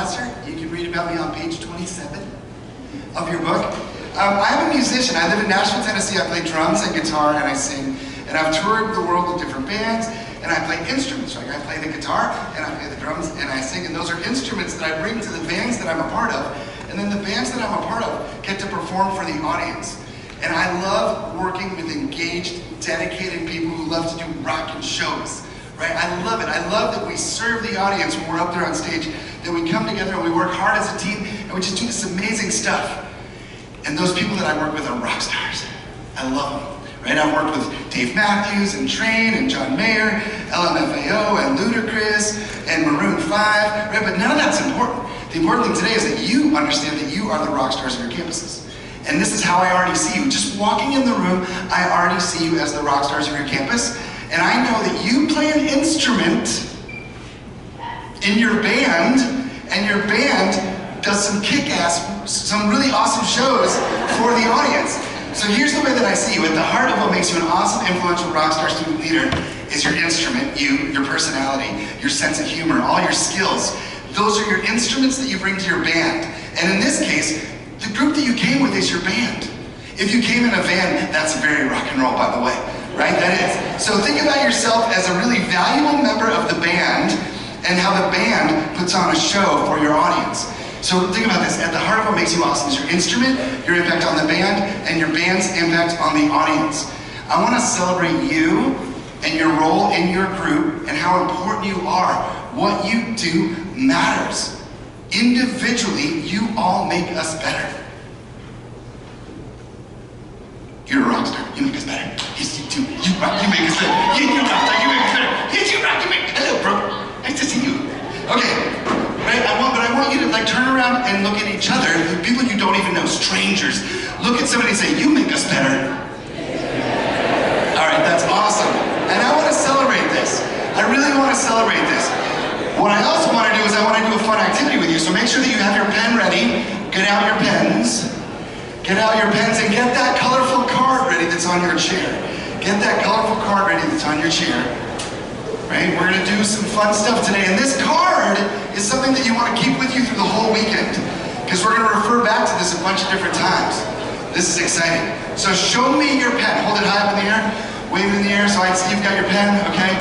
LeVasseur. You can read about me on page 27 of your book. I'm a musician. I live in Nashville, Tennessee. I play drums and guitar and I sing. And I've toured the world with different bands and I play instruments. Like I play the guitar and I play the drums and I sing. And those are instruments that I bring to the bands that I'm a part of. And then the bands that I'm a part of get to perform for the audience. And I love working with engaged, dedicated people who love to do rockin' shows. Right? I love it. I love that we serve the audience when we're up there on stage, that we come together and we work hard as a team and we just do this amazing stuff. And those people that I work with are rock stars. I love them. Right? I've worked with Dave Matthews and Train and John Mayer, LMFAO and Ludacris and Maroon 5, right? But none of that's important. The important thing today is that you understand that you are the rock stars of your campuses. And this is how I already see you. Just walking in the room, I already see you as the rock stars of your campus. And I know that you play an instrument in your band, and your band does some kick-ass, some really awesome shows for the audience. So here's the way that I see you. At the heart of what makes you an awesome, influential rock star student leader is your instrument, your personality, your sense of humor, all your skills. Those are your instruments that you bring to your band. And in this case, the group that you came with is your band. If you came in a van, that's very rock and roll, by the way, right? That is. So think about yourself as a really valuable member of the band and how the band puts on a show for your audience. So think about this. At the heart of what makes you awesome is your instrument, your impact on the band, and your band's impact on the audience. I want to celebrate you and your role in your group and how important you are. What you do matters. Individually, you all make us better. You're a rock star. You make us better. Yes, you do. You rock. You make us better. Yeah, you rock star. You make us better. Yes, you rock. You make. Hello, bro. Nice to see you. Okay. Right? I want you to turn around and look at each other, people you don't even know, strangers. Look at somebody and say, you make us better. All right, that's awesome. And I want to celebrate this. I really want to celebrate this. What I also want to do is I want to do a fun activity with you, so make sure that you have your pen ready. Get out your pens. Get out your pens and get that colorful card ready that's on your chair. Get that colorful card ready that's on your chair. Right? We're going to do some fun stuff today. And this card is something that you want to keep with you through the whole weekend, because we're going to refer back to this a bunch of different times. This is exciting. So show me your pen. Hold it high up in the air. Wave it in the air so I can see you've got your pen, okay?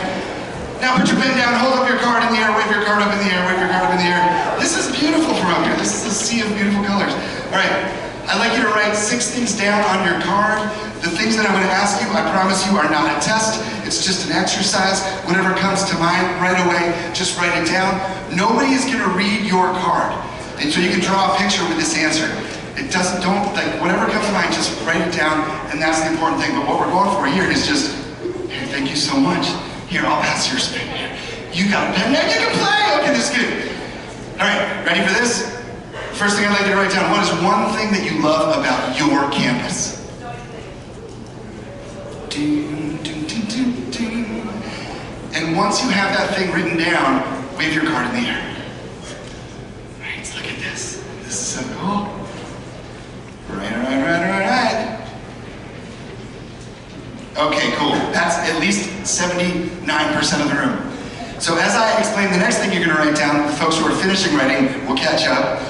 Now put your pen down, hold up your card in the air, wave your card up in the air, wave your card up in the air. This is beautiful from up here. This is a sea of beautiful colors. All right, I'd like you to write 6 things down on your card. The things that I'm going to ask you, I promise you, are not a test. It's just an exercise. Whatever comes to mind right away, just write it down. Nobody is going to read your card. And so you can draw a picture with this answer. It doesn't, whatever comes to mind, just write it down, and that's the important thing. But what we're going for here is just, hey, thank you so much. Here, I'll pass your pen here. You got a pen now, you can play. Okay, this is good. All right, ready for this? First thing I'd like you to write down, what is one thing that you love about your campus? And once you have that thing written down, wave your card in the air. Alright, so look at this. This is so cool. Right. Okay, cool. That's at least 79% of the room. So as I explain the next thing you're going to write down, the folks who are finishing writing will catch up.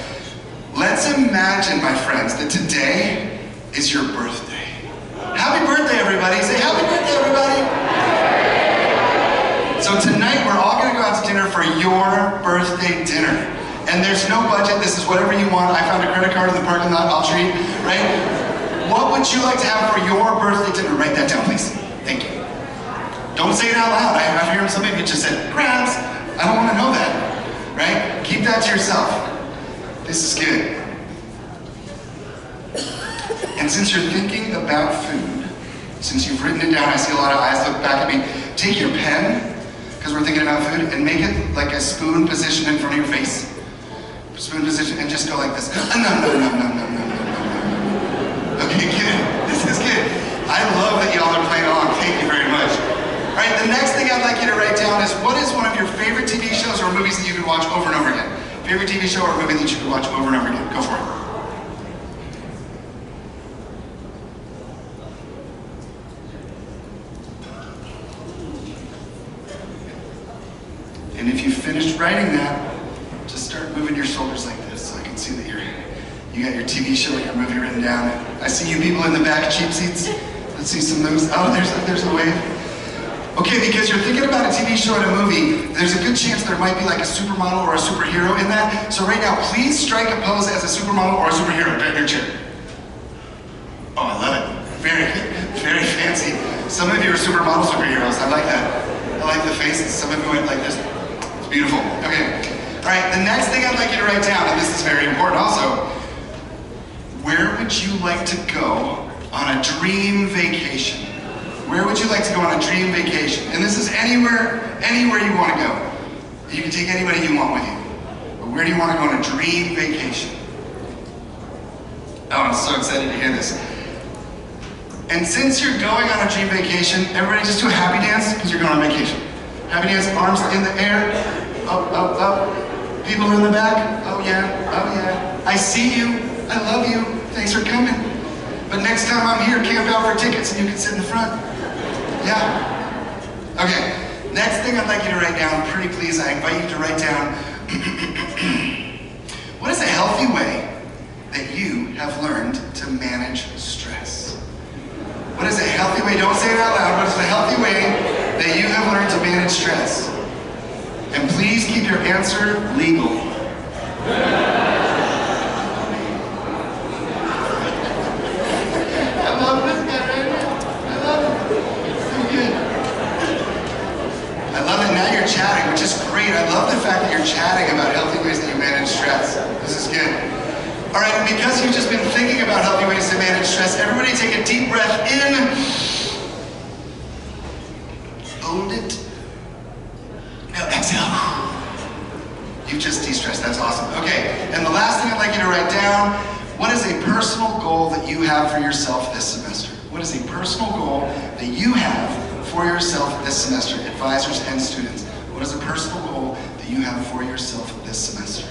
Let's imagine, my friends, that today is your birthday. Happy birthday, everybody. Say happy birthday, everybody. So tonight, we're all going to go out to dinner for your birthday dinner. And there's no budget. This is whatever you want. I found a credit card in the parking lot. I'll treat, right? What would you like to have for your birthday dinner? Write that down, please. Thank you. Don't say it out loud. I hear some of you just said, crabs. I don't want to know that, right? Keep that to yourself. This is good. And since you're thinking about food, since you've written it down, I see a lot of eyes look back at me. Take your pen, because we're thinking about food, and make it like a spoon position in front of your face. Spoon position, and just go like this. No. Okay, good. This is good. I love that y'all are playing along. Thank you very much. All right, the next thing I'd like you to write down is, what is one of your favorite TV shows or movies that you could watch over and over again? Favorite TV show or movie that you could watch over and over again? Go for it. And if you finished writing that, just start start moving your shoulders like this so I can see that you got your TV show and your movie written down. I see you people in the back, cheap seats. Let's see some moves. Oh, there's a wave. Okay, because you're thinking about a TV show and a movie, there's a good chance there might be like a supermodel or a superhero in that. So right now, please strike a pose as a supermodel or a superhero. Bet your chair. Oh, I love it. Very good. Very fancy. Some of you are supermodel superheroes. I like that. I like the faces. Some of you went like this. It's beautiful. Okay. All right, the next thing I'd like you to write down, and this is very important also, where would you like to go on a dream vacation? Where would you like to go on a dream vacation? And this is anywhere you want to go. You can take anybody you want with you. But where do you want to go on a dream vacation? Oh, I'm so excited to hear this. And since you're going on a dream vacation, everybody just do a happy dance because you're going on vacation. Happy dance, arms in the air, up, up, up. People in the back, oh yeah. I see you, I love you, thanks for coming. But next time I'm here, camp out for tickets and you can sit in the front. Yeah? Okay, next thing I'd like you to write down, pretty please, I invite you to write down, what is a healthy way that you have learned to manage stress? What is a healthy way, don't say it out loud, what is a healthy way that you have learned to manage stress? And please keep your answer legal. I love this guy right here. I love it. So good. I love it. Now you're chatting, which is great. I love the fact that you're chatting about healthy ways that you manage stress. This is good. All right, and because you've just been thinking about healthy ways to manage stress, everybody take a deep breath in. Hold it. Now exhale. You've just de-stressed, that's awesome. Okay, and the last thing I'd like you to write down, what is a personal goal that you have for yourself this semester? What is a personal goal that you have for yourself this semester, advisors and students? What is a personal goal that you have for yourself this semester?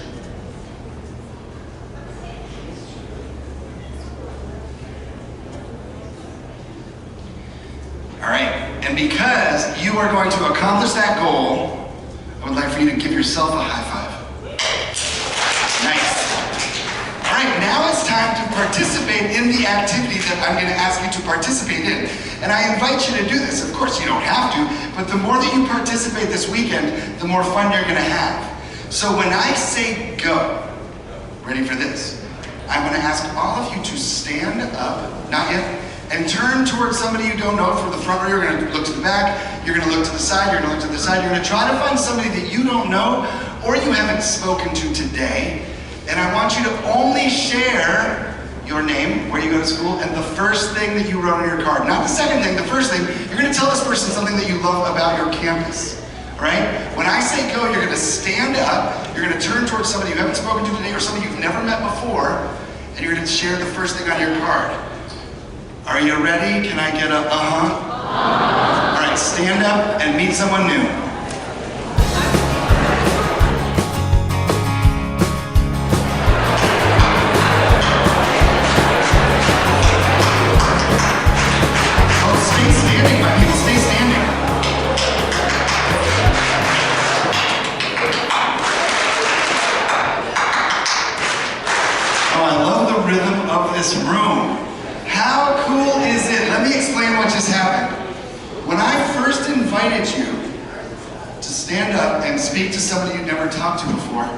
All right, and because you are going to accomplish that goal, I would like for you to give yourself a high five. Nice. All right, now it's time to participate in the activity that I'm going to ask you to participate in. And I invite you to do this. Of course, you don't have to, but the more that you participate this weekend, the more fun you're going to have. So when I say go, ready for this? I'm going to ask all of you to stand up, not yet, and turn towards somebody you don't know from the front row. You're going to look to the back, you're going to look to the side, you're going to look to the side, you're going to try to find somebody that you don't know or you haven't spoken to today. And I want you to only share your name, where you go to school, and the first thing that you wrote on your card. Not the second thing, the first thing. You're going to tell this person something that you love about your campus. All right? When I say go, you're going to stand up, you're going to turn towards somebody you haven't spoken to today or somebody you've never met before, and you're going to share the first thing on your card. Are you ready? Can I get a uh-huh? All right, stand up and meet someone new. Oh, stay standing, my people, stay standing. Oh, I love the rhythm of this room. How cool is it? Let me explain what just happened. When I first invited you to stand up and speak to somebody you'd never talked to before,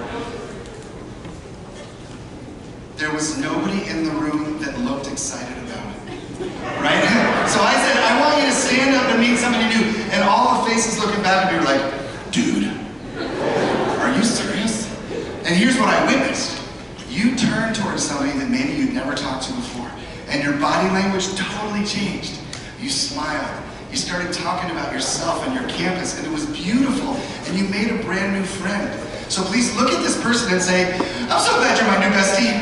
there was nobody in the room that looked excited about it, right? So I said, I want you to stand up and meet somebody new, and all the faces looking back at me were like, dude, are you serious? And here's what I witnessed. You turned towards somebody that maybe you'd never talked to before, and your body language totally changed. You smiled. You started talking about yourself and your campus, and it was beautiful, and you made a brand new friend. So please look at this person and say, I'm so glad you're my new bestie.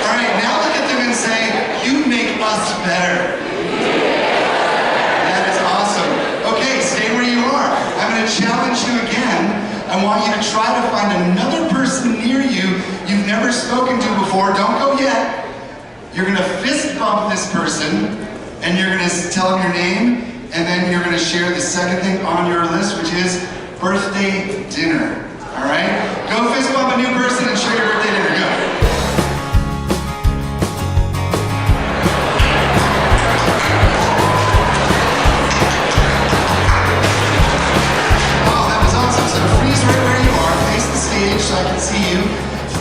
All right, now look at them and say, you make us better. That is awesome. Okay, stay where you are. I'm going to challenge you again. I want you to try to find another person near you you've never spoken to before. Don't go yet. You're going to fist bump this person, and you're going to tell them your name, and then you're going to share the second thing on your list, which is birthday dinner. All right? Go fist bump a new person and show your birthday dinner. Go. Oh, that was awesome. So freeze right where you are. Face the stage so I can see you.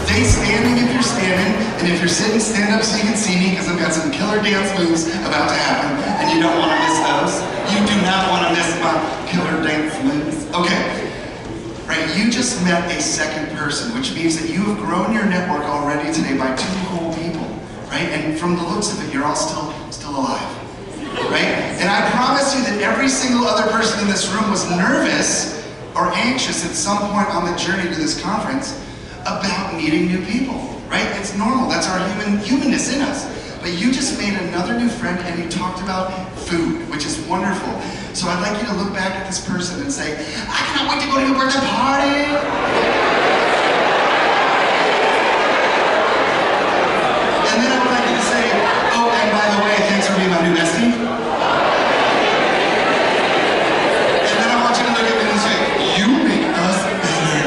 Stay standing if you're standing. And if you're sitting, stand up so you can see me because I've got some killer dance moves about to happen. And you don't want to miss those. You do not want to miss my killer dance moves. Okay. Right, you just met a second person, which means that you have grown your network already today by 2 whole people, right? And from the looks of it, you're all still alive, right? And I promise you that every single other person in this room was nervous or anxious at some point on the journey to this conference about meeting new people, right? It's normal, that's our humanness in us. But you just made another new friend and you talked about food, which is wonderful. So I'd like you to look back at this person and say, I cannot wait to go to your birthday party. And then I would like you to say, oh, and by the way, thanks for being my new bestie. And then I want you to look at me and say, you make us better.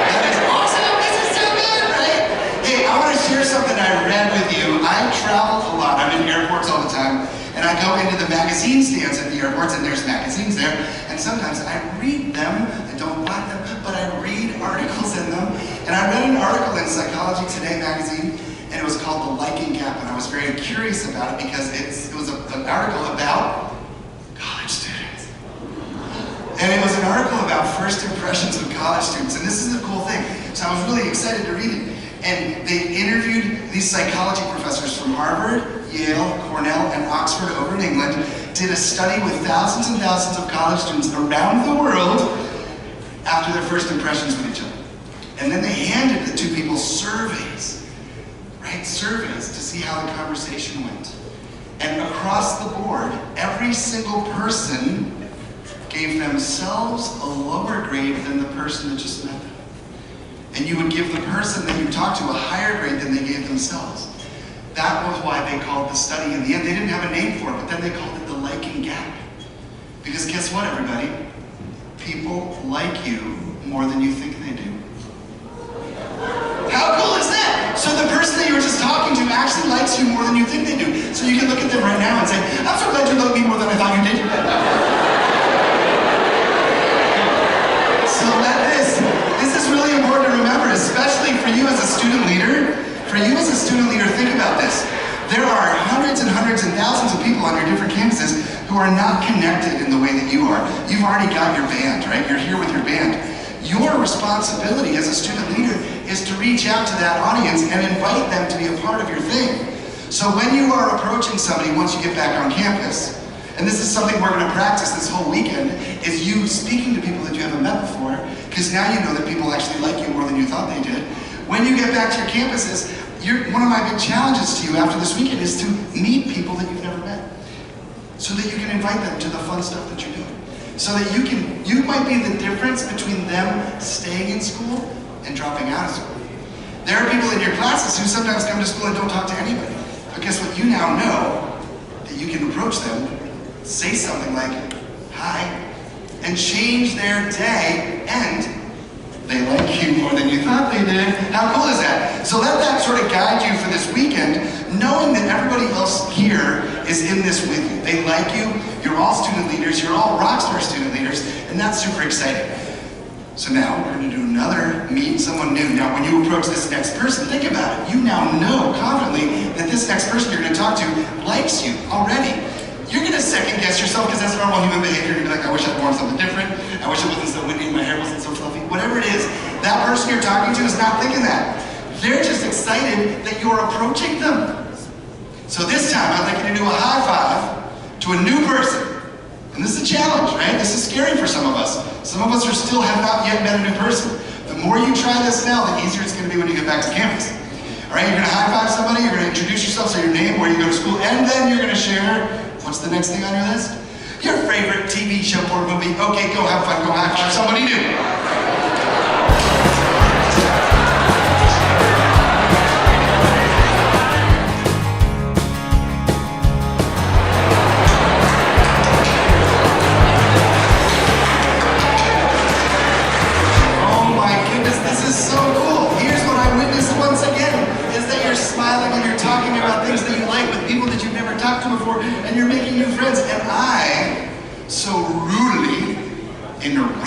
That is awesome, this is so good, right? Hey, I want to share something I read with you. I travel a lot, I'm in airports all the time. And I go into the magazine stands at the airports and there's magazines there. And sometimes I read them, I don't buy them, but I read articles in them. And I read an article in Psychology Today magazine and it was called The Liking Gap. And I was very curious about it because it was an article about college students. And it was an article about first impressions of college students. And this is the cool thing. So I was really excited to read it. And they interviewed these psychology professors from Harvard, Yale, Cornell, and Oxford over in England, did a study with thousands and thousands of college students around the world after their first impressions with each other. And then they handed the 2 people surveys, right? Surveys to see how the conversation went. And across the board, every single person gave themselves a lower grade than the person that just met them. And you would give the person that you talked to a higher grade than they gave themselves. That was why they called the study, in the end, they didn't have a name for it, but then they called it the liking gap. Because guess what, everybody? People like you more than you think they do. How cool is that? So the person that you were just talking to actually likes you more than you think they do. So you can look at them right now and say, I'm so glad you love me more than I thought you did. So this is really important to remember, especially for you as a student leader. For you as a student leader, think about this. There are hundreds and hundreds and thousands of people on your different campuses who are not connected in the way that you are. You've already got your band, right? You're here with your band. Your responsibility as a student leader is to reach out to that audience and invite them to be a part of your thing. So when you are approaching somebody once you get back on campus, and this is something we're going to practice this whole weekend, is you speaking to people that you haven't met before, because now you know that people actually like you more than you thought they did. When you get back to your campuses, one of my big challenges to you after this weekend is to meet people that you've never met, so that you can invite them to the fun stuff that you're doing. So that you might be the difference between them staying in school and dropping out of school. There are people in your classes who sometimes come to school and don't talk to anybody. But guess what? You now know that you can approach them, say something like, hi, and change their day, and they like you more than you thought they did. How cool is that? So let that sort of guide you for this weekend, knowing that everybody else here is in this with you. They like you, you're all student leaders, you're all rockstar student leaders, and that's super exciting. So now we're going to do another meet someone new. Now when you approach this next person, think about it. You now know confidently that this next person you're going to talk to likes you already. You're going to second guess yourself because that's normal human behavior. You're going to be like, I wish I'd worn something different. I wish it wasn't so windy and my hair wasn't so fluffy. Whatever it is, that person you're talking to is not thinking that. They're just excited that you're approaching them. So this time, I'd like you to do a high five to a new person. And this is a challenge, right? This is scary for some of us. Some of us still have not yet met a new person. The more you try this now, the easier it's going to be when you get back to campus. All right, you're going to high five somebody, you're going to introduce yourself, say your name, where you go to school, and then you're going to share, what's the next thing on your list? Your favorite TV show or movie. Okay, go have fun, go high five somebody new.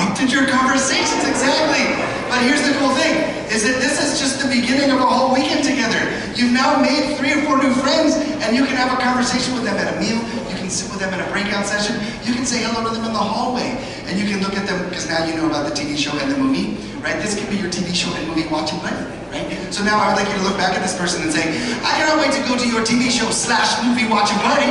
interrupted your conversations, exactly. But here's the cool thing, is that this is just the beginning of a whole weekend together. You've now made 3 or 4 new friends, and you can have a conversation with them at a meal, you can sit with them in a breakout session, you can say hello to them in the hallway, and you can look at them, because now you know about the TV show and the movie, right? This could be your TV show and movie watching buddy, right? So now I would like you to look back at this person and say, I cannot wait to go to your TV show / movie watching buddy.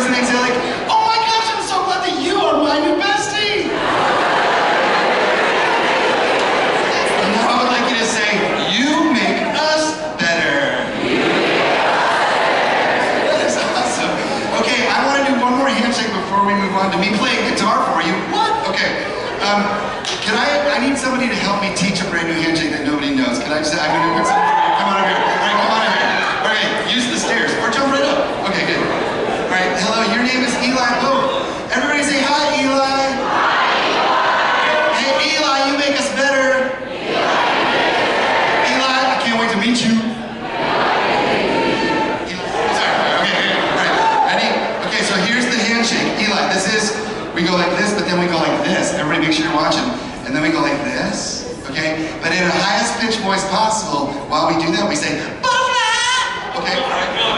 And say like, oh my gosh, I'm so glad that you are my new bestie. And now I would like you to say, you make us better. That is awesome. Okay, I want to do one more handshake before we move on to me playing guitar for you. What? Okay. I need somebody to help me teach a brand new handshake that nobody knows. I'm gonna do something for you. Come on over here. All right, come on over here. All right, use the stairs or jump right up. Okay, good. All right, hello, your name is Eli Pope. Everybody say hi, Eli. Hi, Eli. Hey, Eli, you make us better. Eli, I can't wait to meet you. Sorry, okay, all right, ready? Okay, so here's the handshake. Eli, this is, we go like this, but then we go like this. Everybody make sure you're watching. And then we go like this, okay? But in the highest pitch voice possible, while we do that, we say, butterfly! Okay, all right, go.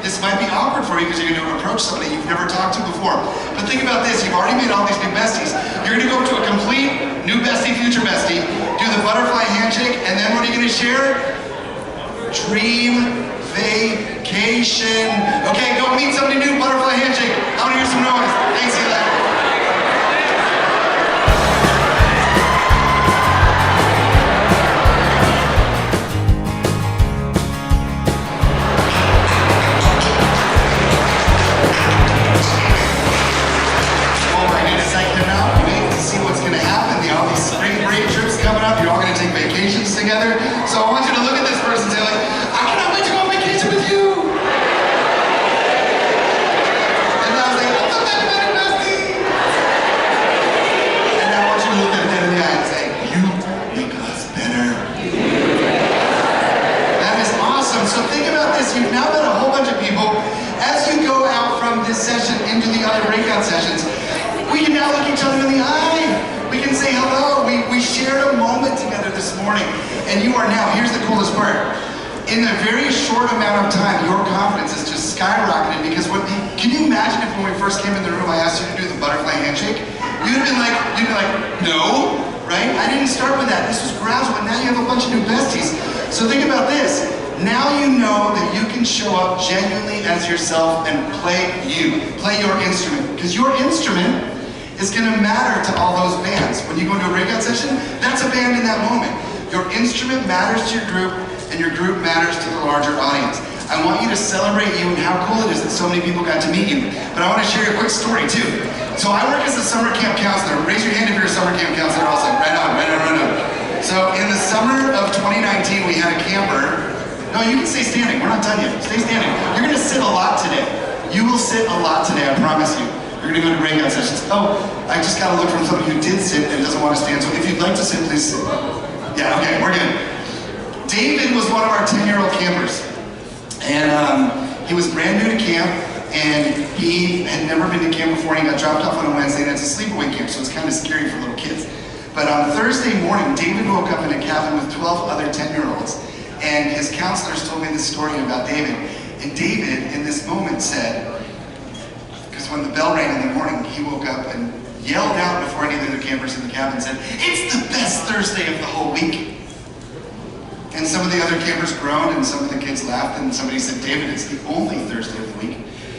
This might be awkward for you because you're going to approach somebody you've never talked to before. But think about this, you've already made all these new besties. You're going to go to a complete new bestie, future bestie, do the butterfly handshake, and then what are you going to share? Dream vacation. Okay, go meet somebody new, butterfly handshake. I want to hear some noise. Thanks, Eli. Together. So I want you to look at this person and say like, I cannot wait to go on vacation with you. And I was like, I'm so better, bestie. And I want you to look at them in the eye and say, you make us better. That is awesome. So think about this. You've now met a whole bunch of people. As you go out from this session into the other breakout sessions, we can now look each other in the eye. We can say hello. We shared a moment together this morning. And you are now, here's the coolest part. In a very short amount of time, your confidence is just skyrocketed because can you imagine if when we first came in the room, I asked you to do the butterfly handshake? You'd be like, no, right? I didn't start with that. This was gradual, and now you have a bunch of new besties. So think about this. Now you know that you can show up genuinely as yourself and play your instrument. Because your instrument is going to matter to all those bands. When you go into a breakout session, that's a band in that moment. Your instrument matters to your group, and your group matters to the larger audience. I want you to celebrate you and how cool it is that so many people got to meet you. But I want to share a quick story too. So I work as a summer camp counselor. Raise your hand if you're a summer camp counselor also. Right on. So in the summer of 2019, we had a camper. No, you can stay standing. We're not done yet. Stay standing. You're going to sit a lot today. You will sit a lot today, I promise you. You're going to go to breakout sessions. Oh, I just got a look from somebody who did sit and doesn't want to stand. So if you'd like to sit, please sit. Yeah, okay, we're good. David was one of our 10-year-old campers. And he was brand new to camp, and he had never been to camp before, and he got dropped off on a Wednesday, and it's a sleepaway camp, so it's kind of scary for little kids. But on Thursday morning, David woke up in a cabin with 12 other 10-year-olds, and his counselors told me this story about David. And David, in this moment, said, because when the bell rang in the morning, he woke up and yelled out before any of the other campers in the cabin and said, "It's the best Thursday of the whole week." And some of the other campers groaned and some of the kids laughed, and somebody said, "David, it's the only Thursday of the week."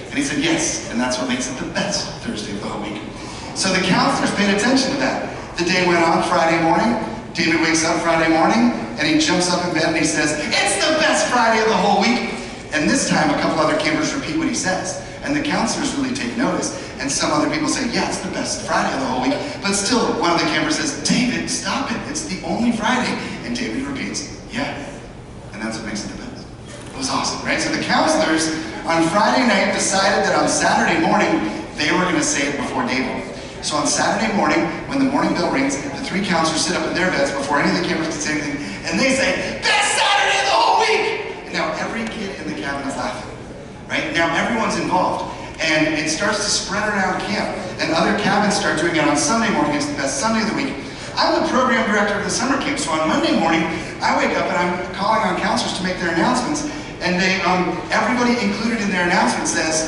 And he said, "Yes, and that's what makes it the best Thursday of the whole week." So the counselors paid attention to that. The day went on. Friday morning, David wakes up Friday morning, and he jumps up in bed and he says, "It's the best Friday of the whole week." And this time, a couple other campers repeat what he says. And the counselors really take notice. And some other people say, "Yeah, it's the best Friday of the whole week." But still, one of the campers says, "David, stop it. It's the only Friday." And David repeats, "Yeah." And that's what makes it the best. It was awesome, right? So the counselors on Friday night decided that on Saturday morning, they were going to say it before David. So on Saturday morning, when the morning bell rings, the 3 counselors sit up in their beds before any of the cameras can say anything, and they say, best Saturday of the whole week! And now every kid in the cabin is laughing, right? Now everyone's involved. And it starts to spread around camp. And other cabins start doing it on Sunday morning. It's the best Sunday of the week. I'm the program director of the summer camp, so on Monday morning, I wake up and I'm calling on counselors to make their announcements, and they, everybody included in their announcement says,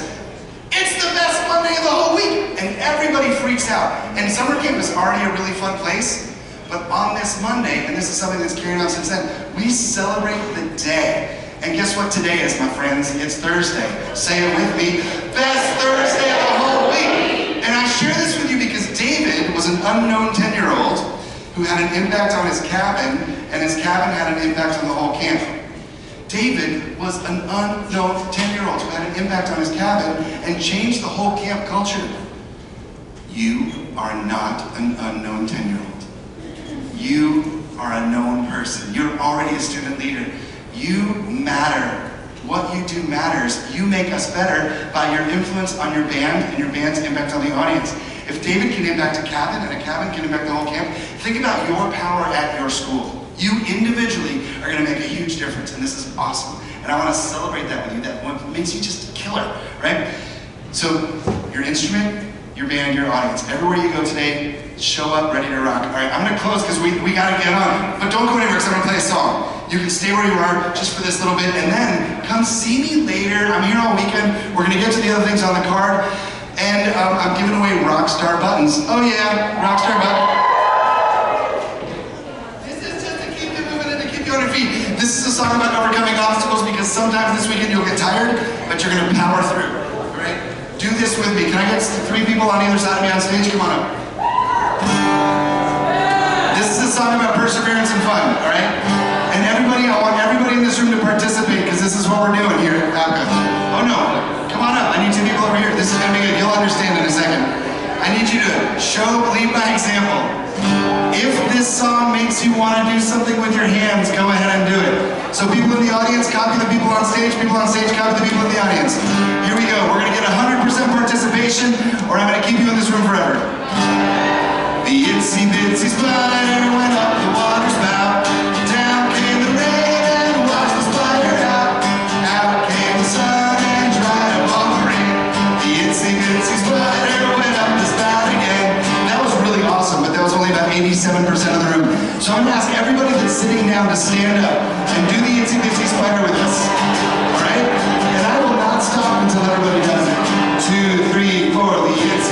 it's the best Monday of the whole week! And everybody freaks out. And summer camp is already a really fun place, but on this Monday, and this is something that's carried on since then, we celebrate the day. And guess what today is, my friends? It's Thursday. Say it with me. Best Thursday of the whole week. And I share this with you because David was an unknown 10-year-old who had an impact on his cabin, and his cabin had an impact on the whole camp. David was an unknown 10-year-old who had an impact on his cabin and changed the whole camp culture. You are not an unknown 10-year-old. You are a known person. You're already a student leader. You matter. What you do matters. You make us better by your influence on your band and your band's impact on the audience. If David can impact a cabin and a cabin can impact the whole camp, think about your power at your school. You individually are going to make a huge difference, and this is awesome. And I want to celebrate that with you. That makes you just a killer, right? So, your instrument, your band, your audience. Everywhere you go today, show up ready to rock. All right, I'm going to close because we got to get on. But don't go anywhere because I'm going to play a song. You can stay where you are just for this little bit, and then come see me later. I'm here all weekend. We're going to get to the other things on the card. And I'm giving away Rockstar buttons. Oh yeah, Rockstar buttons. This is just to keep you moving and to keep you on your feet. This is a song about overcoming obstacles because sometimes this weekend you'll get tired, but you're going to power through. All right? Do this with me. Can I get 3 people on either side of me on stage? Come on up. This is a song about perseverance and fun, all right? And everybody, I want everybody in this room to participate because this is what we're doing here at APCA. Oh no, come on up. I need 2 people over here. This is going to be good. You'll understand in a second. I need you to lead by example. If this song makes you want to do something with your hands, go ahead and do it. So people in the audience, copy the people on stage. People on stage, copy the people in the audience. Here we go. We're going to get 100% participation or I'm going to keep you in this room forever. The itsy bitsy spider went up the water spout. Down came the rain and washed the spider out. Out came the sun and dried up all the rain. The itsy bitsy spider went up the spout again. That was really awesome, but that was only about 87% of the room. So I'm going to ask everybody that's sitting down to stand up and do the itsy bitsy spider with us. Alright? And I will not stop until everybody does it. 2, 3, 4, the itsy